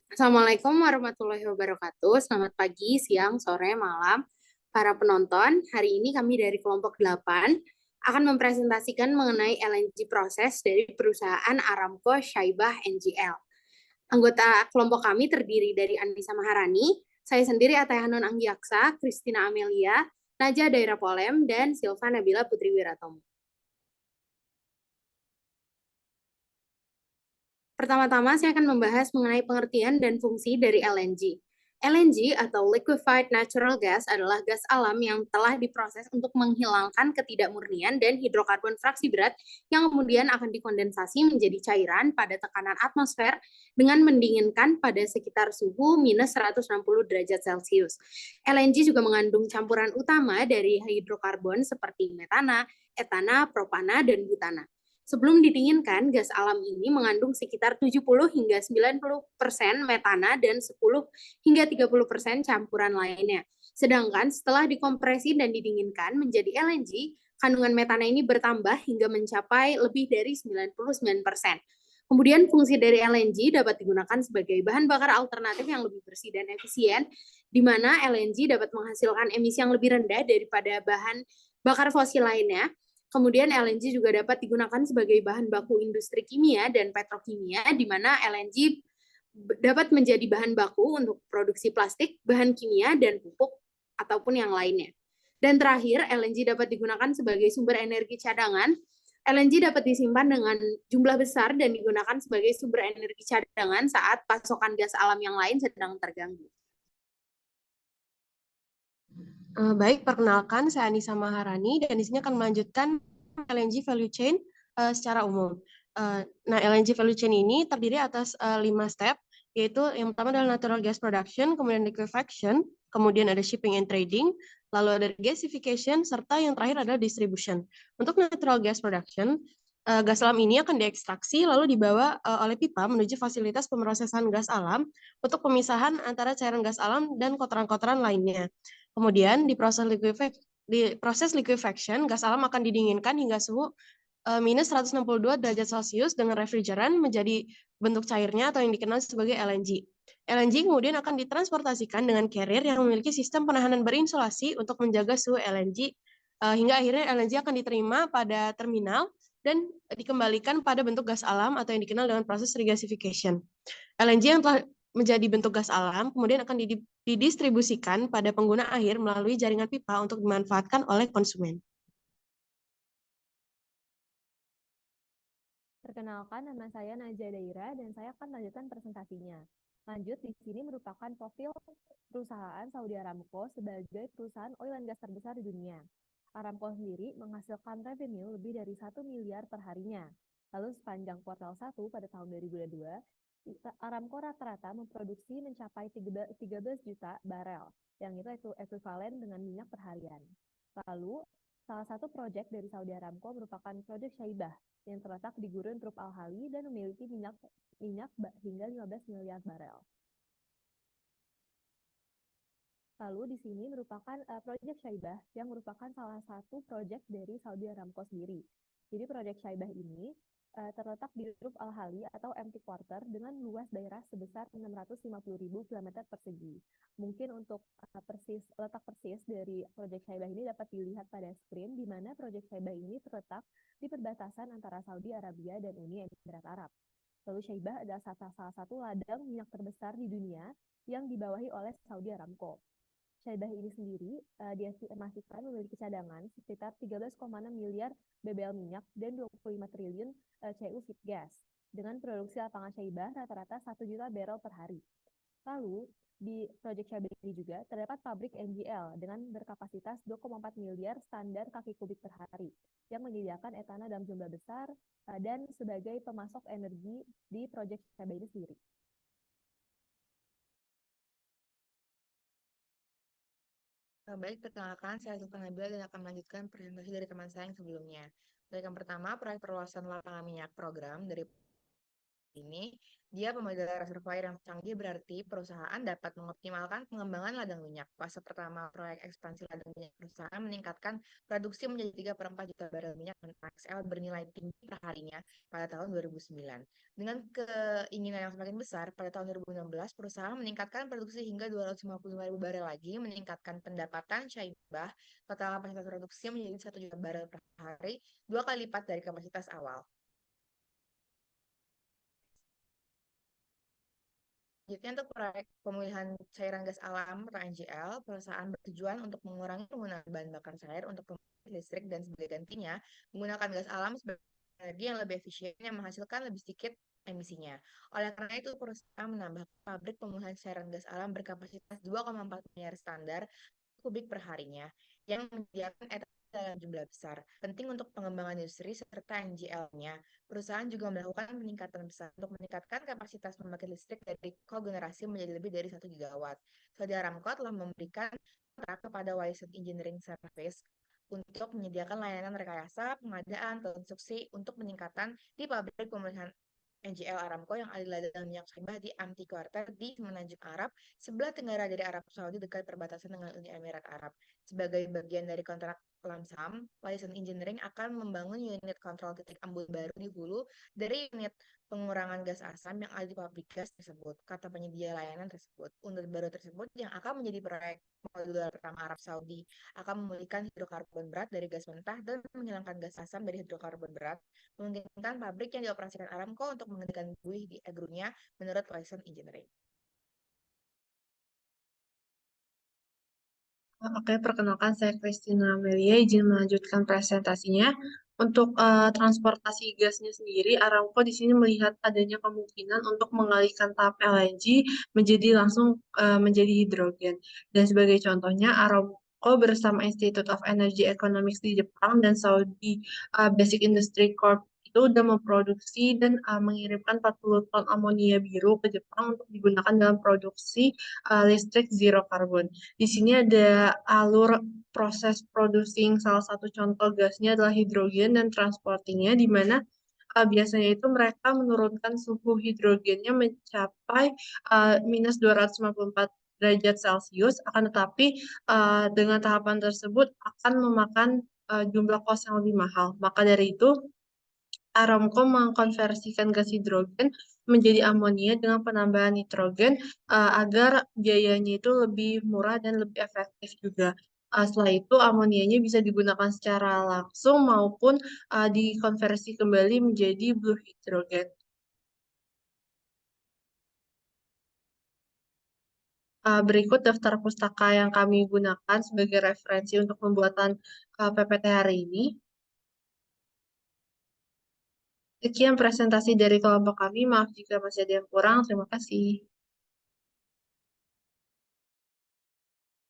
Assalamualaikum warahmatullahi wabarakatuh. Selamat pagi, siang, sore, malam. Para penonton, hari ini kami dari kelompok 8 akan mempresentasikan mengenai LNG proses dari perusahaan Aramco Shaibah NGL. Anggota kelompok kami terdiri dari Anissa Maharani, saya sendiri Ataya Hanun Anggiaksa, Christina Amelia, Naja Daira Polem, dan Silva Nabila Putri Wiratomo. Pertama-tama, saya akan membahas mengenai pengertian dan fungsi dari LNG. LNG atau Liquefied Natural Gas adalah gas alam yang telah diproses untuk menghilangkan ketidakmurnian dan hidrokarbon fraksi berat yang kemudian akan dikondensasi menjadi cairan pada tekanan atmosfer dengan mendinginkan pada sekitar suhu minus 160 derajat Celcius. LNG juga mengandung campuran utama dari hidrokarbon seperti metana, etana, propana, dan butana. Sebelum didinginkan, gas alam ini mengandung sekitar 70 hingga 90% metana dan 10 hingga 30% campuran lainnya. Sedangkan setelah dikompresi dan didinginkan menjadi LNG, kandungan metana ini bertambah hingga mencapai lebih dari 99%. Kemudian fungsi dari LNG dapat digunakan sebagai bahan bakar alternatif yang lebih bersih dan efisien, di mana LNG dapat menghasilkan emisi yang lebih rendah daripada bahan bakar fosil lainnya. Kemudian LNG juga dapat digunakan sebagai bahan baku industri kimia dan petrokimia, di mana LNG dapat menjadi bahan baku untuk produksi plastik, bahan kimia, dan pupuk, ataupun yang lainnya. Dan terakhir, LNG dapat digunakan sebagai sumber energi cadangan. LNG dapat disimpan dengan jumlah besar dan digunakan sebagai sumber energi cadangan saat pasokan gas alam yang lain sedang terganggu. Baik, perkenalkan saya Anissa Maharani dan di sini akan melanjutkan LNG value chain secara umum. Nah, LNG value chain ini terdiri atas 5 step, yaitu yang pertama adalah natural gas production, kemudian liquefaction, kemudian ada shipping and trading, lalu ada gasification, serta yang terakhir adalah distribution. Untuk natural gas production, gas alam ini akan diekstraksi lalu dibawa oleh pipa menuju fasilitas pemrosesan gas alam untuk pemisahan antara cairan gas alam dan kotoran-kotoran lainnya. Kemudian di proses liquefaction, gas alam akan didinginkan hingga suhu minus 162 derajat Celcius dengan refrigeran menjadi bentuk cairnya atau yang dikenal sebagai LNG. LNG kemudian akan ditransportasikan dengan carrier yang memiliki sistem penahanan berinsulasi untuk menjaga suhu LNG hingga akhirnya LNG akan diterima pada terminal dan dikembalikan pada bentuk gas alam atau yang dikenal dengan proses regasification. LNG yang telah menjadi bentuk gas alam kemudian akan didistribusikan pada pengguna akhir melalui jaringan pipa untuk dimanfaatkan oleh konsumen. Perkenalkan, nama saya Naja Daira dan saya akan lanjutkan presentasinya. Lanjut, di sini merupakan profil perusahaan Saudi Aramco sebagai perusahaan oil and gas terbesar di dunia. Aramco sendiri menghasilkan revenue lebih dari 1 miliar per harinya. Lalu sepanjang kuartal 1 pada tahun 2022, Aramco rata-rata memproduksi mencapai 13 juta barel, yang itu ekuivalen dengan minyak per harian. Lalu, salah satu proyek dari Saudi Aramco merupakan proyek Shaibah, yang terletak di gurun Rub Al Khali dan memiliki minyak hingga 15 miliar barel. Lalu di sini merupakan proyek Shaibah yang merupakan salah satu proyek dari Saudi Aramco sendiri. Jadi proyek Shaibah ini terletak di Rub Al Khali atau empty quarter dengan luas daerah sebesar 650.000 km persegi. Mungkin untuk letak persis dari proyek Shaibah ini dapat dilihat pada screen, di mana proyek Shaibah ini terletak di perbatasan antara Saudi Arabia dan Uni Emirat Arab. Lalu Shaibah adalah salah satu ladang minyak terbesar di dunia yang dibawahi oleh Saudi Aramco. Shaibah ini sendiri diestimasikan memiliki cadangan sekitar 13,6 miliar bbl minyak dan 25 triliun CU feed gas, dengan produksi lapangan Shaibah rata-rata 1 juta barrel per hari. Lalu, di proyek Shaibah ini juga terdapat pabrik NGL dengan berkapasitas 2,4 miliar standar kaki kubik per hari, yang menyediakan etana dalam jumlah besar dan sebagai pemasok energi di proyek Shaibah ini sendiri. Baik, perkenalkan saya Sultan Nabila dan akan melanjutkan presentasi dari teman saya yang sebelumnya. Baik, yang pertama, proyek perluasan lapangan minyak program dari ini, dia pemodal reservoir yang canggih berarti perusahaan dapat mengoptimalkan pengembangan ladang minyak. Fase pertama proyek ekspansi ladang minyak perusahaan meningkatkan produksi menjadi 3/4 juta barel minyak XL bernilai tinggi per harinya pada tahun 2009. Dengan keinginan yang semakin besar, pada tahun 2016 perusahaan meningkatkan produksi hingga 255.000 barel lagi, meningkatkan pendapatan Syaibah. Total kapasitas produksi menjadi 1 juta barel per hari, 2 kali lipat dari kapasitas awal. Selanjutnya untuk proyek pemulihan cairan gas alam atau NGL, perusahaan bertujuan untuk mengurangi penggunaan bahan bakar cair untuk pembangkit listrik dan sebagai gantinya menggunakan gas alam sebagai energi yang lebih efisien yang menghasilkan lebih sedikit emisinya. Oleh karena itu, perusahaan menambah pabrik pemulihan cairan gas alam berkapasitas 2,4 miliar standar kubik per harinya yang menyediakan etanol dalam jumlah besar. Penting untuk pengembangan industri serta NGL-nya. Perusahaan juga melakukan peningkatan besar untuk meningkatkan kapasitas pembangkit listrik dari kogenerasi menjadi lebih dari 1 gigawatt. Saudi Aramco telah memberikan kontrak kepada Wilson Engineering Service untuk menyediakan layanan rekayasa, pengadaan, konstruksi untuk peningkatan di pabrik pemulihan NGL Aramco yang ada di ladang minyak Syaibah di Amti Quarter di Semenanjung Arab, sebelah tenggara dari Arab Saudi dekat perbatasan dengan Uni Emirat Arab. Sebagai bagian dari kontrak lamsam, Wilson Engineering akan membangun unit kontrol titik embun baru di hulu dari unit pengurangan gas asam yang ada di pabrik gas tersebut, kata penyedia layanan tersebut. Unit baru tersebut yang akan menjadi proyek modular pertama Arab Saudi akan memulihkan hidrokarbon berat dari gas mentah dan menghilangkan gas asam dari hidrokarbon berat, memungkinkan pabrik yang dioperasikan Aramco untuk menghentikan buih di agrunya menurut Wilson Engineering. Oke, perkenalkan saya Christina Amelia, izin melanjutkan presentasinya. Untuk transportasi gasnya sendiri, Aramco di sini melihat adanya kemungkinan untuk mengalihkan tahap LNG menjadi langsung menjadi hidrogen. Dan sebagai contohnya, Aramco bersama Institute of Energy Economics di Jepang dan Saudi Basic Industry Corp itu udah memproduksi dan mengirimkan 40 ton amonia biru ke Jepang untuk digunakan dalam produksi listrik zero carbon. Di sini ada alur proses producing salah satu contoh gasnya adalah hidrogen dan transportingnya, di mana biasanya itu mereka menurunkan suhu hidrogennya mencapai minus 254 derajat Celcius, akan tetapi dengan tahapan tersebut akan memakan jumlah kos yang lebih mahal. Maka dari itu, Aramco mengkonversikan gas hidrogen menjadi amonia dengan penambahan nitrogen agar biayanya itu lebih murah dan lebih efektif juga. Setelah itu amonianya bisa digunakan secara langsung maupun dikonversi kembali menjadi blue hydrogen. Berikut daftar pustaka yang kami gunakan sebagai referensi untuk pembuatan PPT hari ini. Sekian presentasi dari kelompok kami. Maaf jika masih ada yang kurang. Terima kasih.